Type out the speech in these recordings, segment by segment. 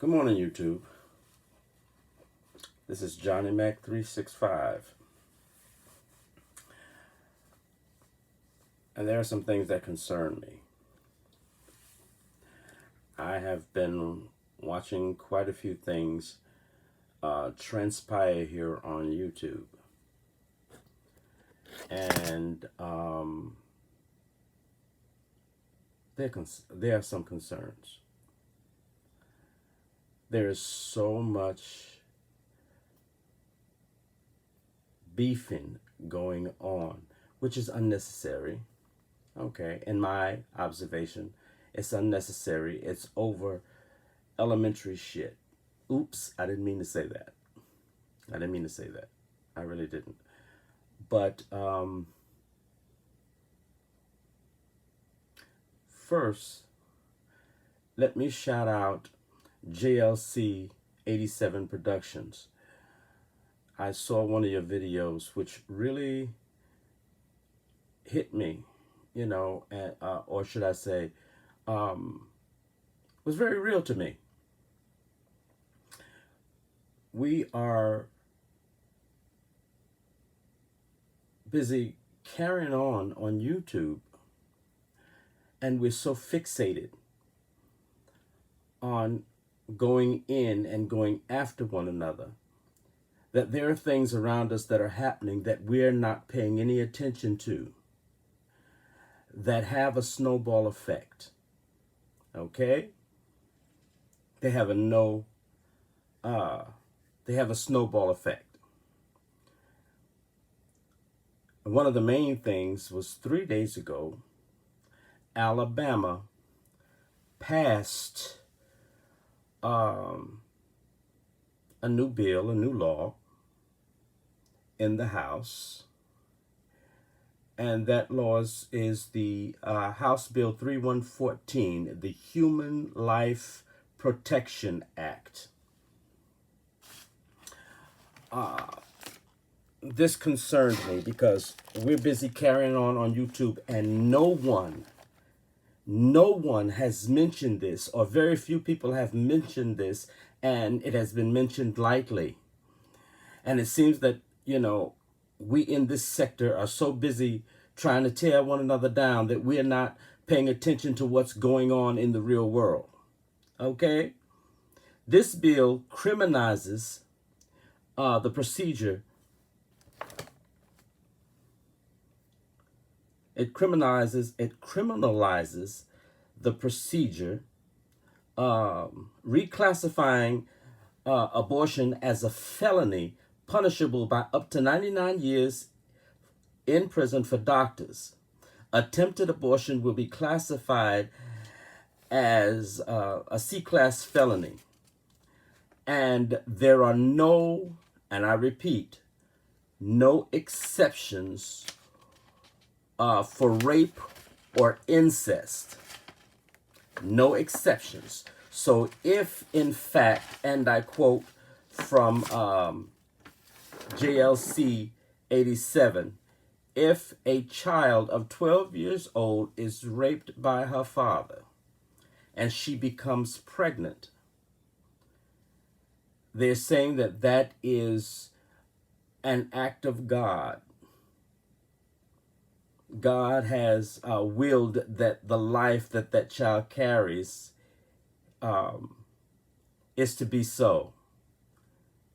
Good morning, YouTube. This is Johnny Mac 365. And there are some things that concern me. I have been watching quite a few things transpire here on YouTube. And there are some concerns. There is so much beefing going on, which is unnecessary. Okay, in my observation, it's unnecessary. It's over elementary shit. Oops, I didn't mean to say that. I really didn't. But first, let me shout out JLC 87 Productions. I saw one of your videos which really hit me, or should I say, was very real to me. We are busy carrying on YouTube, and we're so fixated on going in and going after one another that there are things around us that are happening that we're not paying any attention to that have a snowball effect. Okay? They have a snowball effect. And one of the main things was 3 days ago, Alabama passed a new bill, a new law in the House. And that law is the House Bill 3114, the Human Life Protection Act. This concerns me because we're busy carrying on YouTube, and no one has mentioned this, or very few people have mentioned this, and it has been mentioned lightly. And it seems that, we in this sector are so busy trying to tear one another down that we're not paying attention to what's going on in the real world. Okay? This bill criminalizes the procedure. It criminalizes the procedure, reclassifying abortion as a felony punishable by up to 99 years in prison for doctors. Attempted abortion will be classified as a C-class felony. And there are no, and I repeat, no exceptions for rape or incest. No exceptions. So if, in fact, and I quote from JLC 87, if a child of 12 years old is raped by her father and she becomes pregnant, they're saying that that is an act of God. God has willed that the life that child carries is to be so.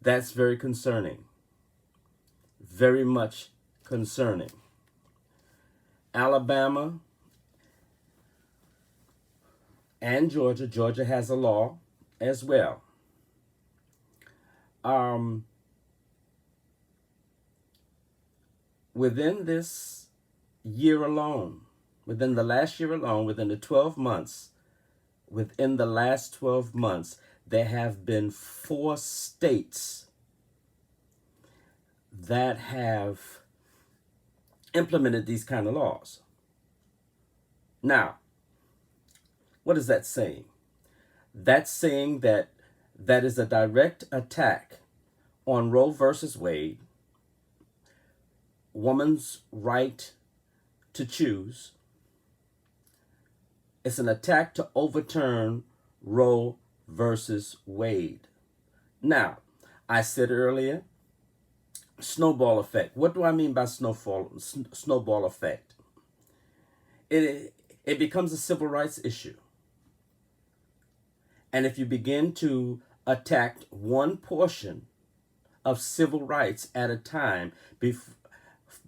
That's very concerning. Very much concerning. Alabama and Georgia has a law as well. Within this year alone, within the last year alone, within the 12 months, within the last 12 months, there have been 4 states that have implemented these kind of laws. Now, what is that saying? That's saying that that is a direct attack on Roe versus Wade, woman's right to choose. It's an attack to overturn Roe versus Wade. Now, I said earlier, snowball effect. What do I mean by snowball effect? It becomes a civil rights issue. And if you begin to attack one portion of civil rights at a time,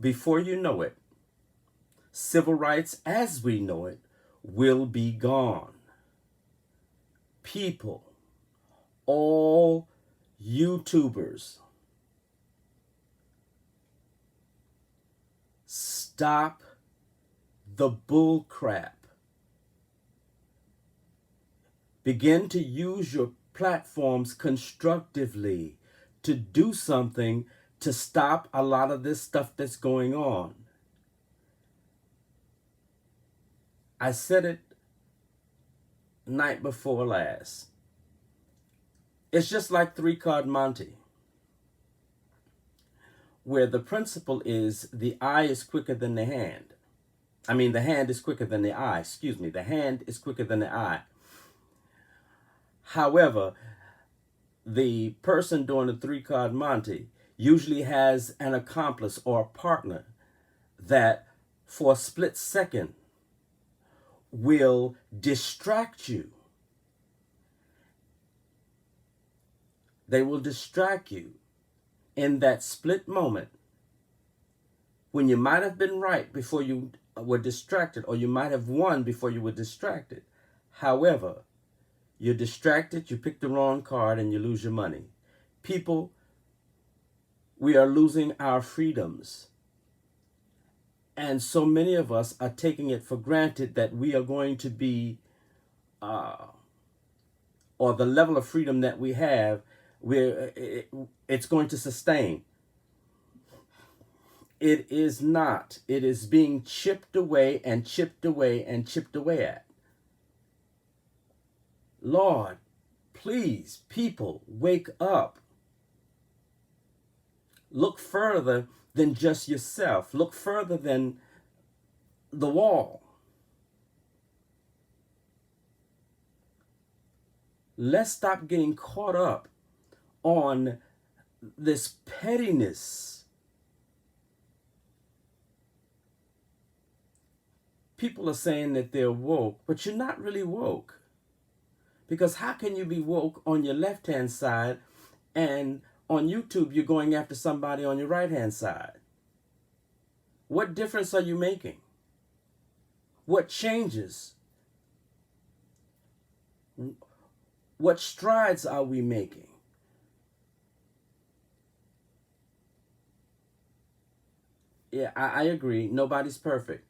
before you know it, civil rights as we know it will be gone. People, all YouTubers, stop the bull crap. Begin to use your platforms constructively to do something to stop a lot of this stuff that's going on. I said it night before last. It's just like 3-card Monte, where the principle is the eye is quicker than the hand. I mean, the hand is quicker than the eye. Excuse me. The hand is quicker than the eye. However, the person doing the 3-card Monte usually has an accomplice or a partner that for a split second will distract you. They will distract you in that split moment when you might have been right before you were distracted, or you might have won before you were distracted. However, you're distracted, you pick the wrong card, and you lose your money. People, we are losing our freedoms. And so many of us are taking it for granted that we are going to be, or the level of freedom that we have, it's going to sustain. It is not. It is being chipped away and chipped away and chipped away at. Lord, please, people, wake up. Look further than just yourself. Look further than the wall. Let's stop getting caught up on this pettiness. People are saying that they're woke, but you're not really woke. Because how can you be woke on your left-hand side and on YouTube you're going after somebody on your right-hand side? What difference are you making? What changes? What strides are we making? Yeah, I agree. Nobody's perfect.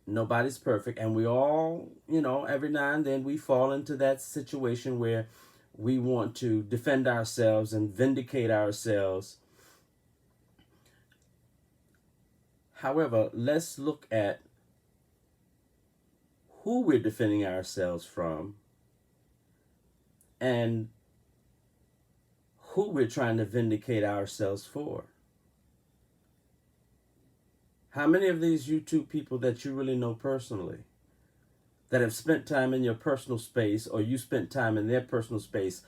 Nobody's perfect. And we all, every now and then we fall into that situation where we want to defend ourselves and vindicate ourselves. However, let's look at who we're defending ourselves from and who we're trying to vindicate ourselves for. How many of these YouTube people that you really know personally, that have spent time in your personal space, or you spent time in their personal space,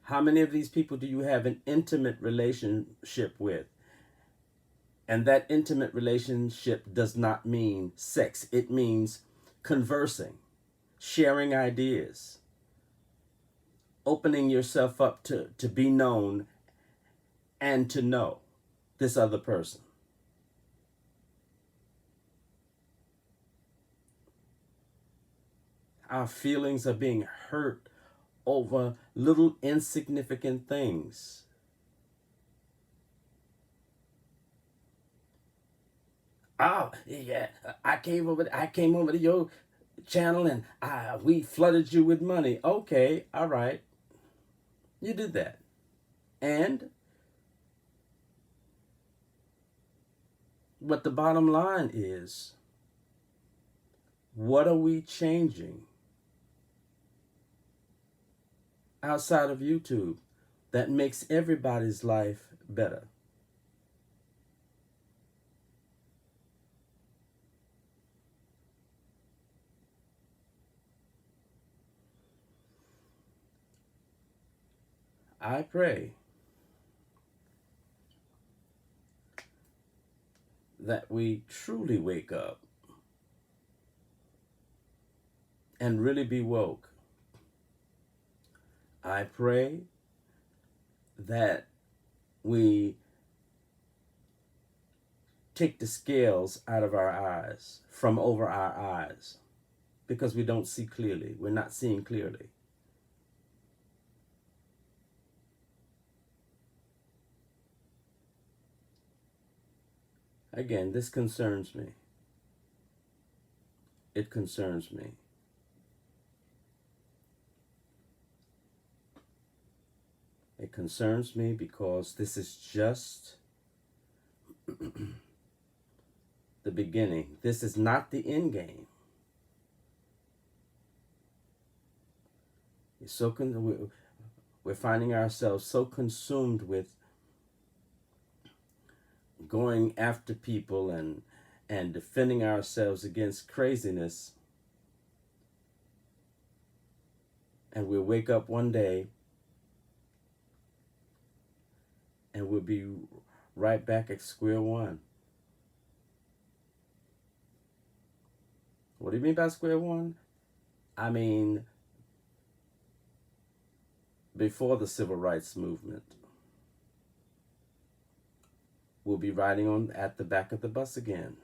how many of these people do you have an intimate relationship with? And that intimate relationship does not mean sex. It means conversing, sharing ideas, opening yourself up to be known and to know this other person. Our feelings are being hurt over little insignificant things. Oh, yeah, I came over to your channel and we flooded you with money. Okay, all right. You did that. And but the bottom line is, what are we changing outside of YouTube that makes everybody's life better? I pray that we truly wake up and really be woke. I pray that we take the scales out of our eyes, from over our eyes, because we don't see clearly. We're not seeing clearly. Again, this concerns me. It concerns me. It concerns me because this is just the beginning. This is not the end game. We're finding ourselves so consumed with going after people and defending ourselves against craziness, and we'll wake up one day and we'll be right back at square one. What do you mean by square one? I mean before the civil rights movement. We'll be riding on at the back of the bus again.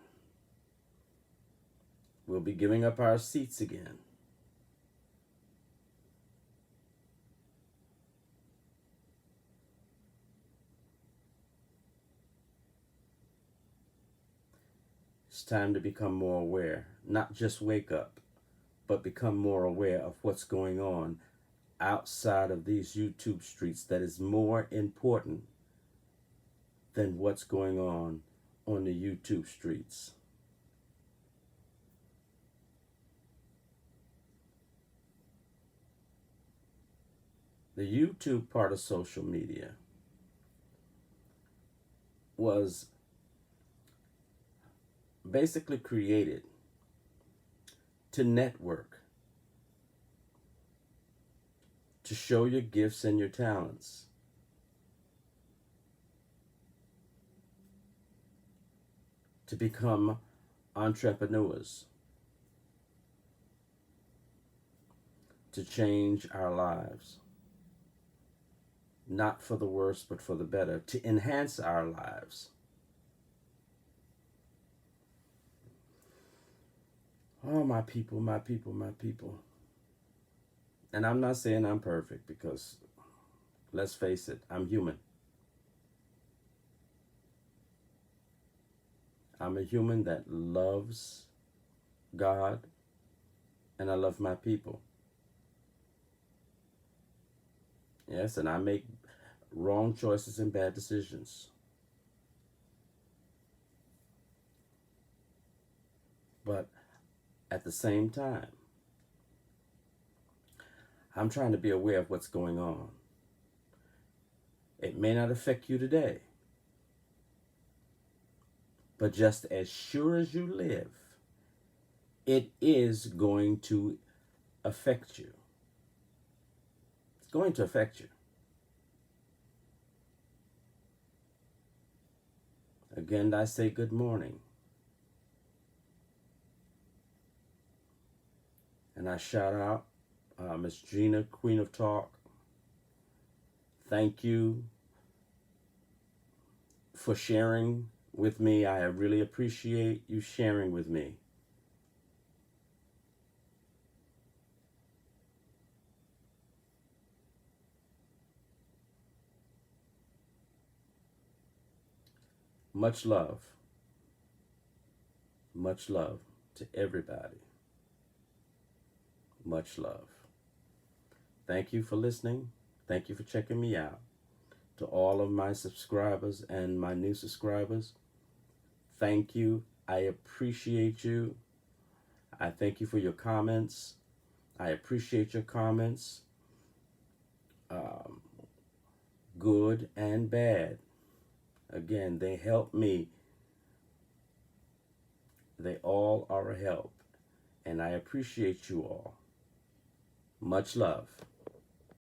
We'll be giving up our seats again. It's time to become more aware. Not just wake up, but become more aware of what's going on outside of these YouTube streets that is more important than what's going on the YouTube streets. The YouTube part of social media was basically created to network, to show your gifts and your talents. To become entrepreneurs, to change our lives, not for the worse, but for the better, to enhance our lives. Oh, my people, my people, my people. And I'm not saying I'm perfect, because let's face it, I'm human. I'm a human that loves God, and I love my people. Yes, and I make wrong choices and bad decisions. But at the same time, I'm trying to be aware of what's going on. It may not affect you today, but just as sure as you live, it is going to affect you. It's going to affect you. Again, I say good morning. And I shout out Miss Gina, Queen of Talk. Thank you for sharing with me. I really appreciate you sharing with me. Much love. Much love to everybody. Much love. Thank you for listening. Thank you for checking me out. To all of my subscribers and my new subscribers, thank you. I appreciate you. I thank you for your comments. I appreciate your comments, good and bad. Again, they help me. They all are a help. And I appreciate you all. Much love.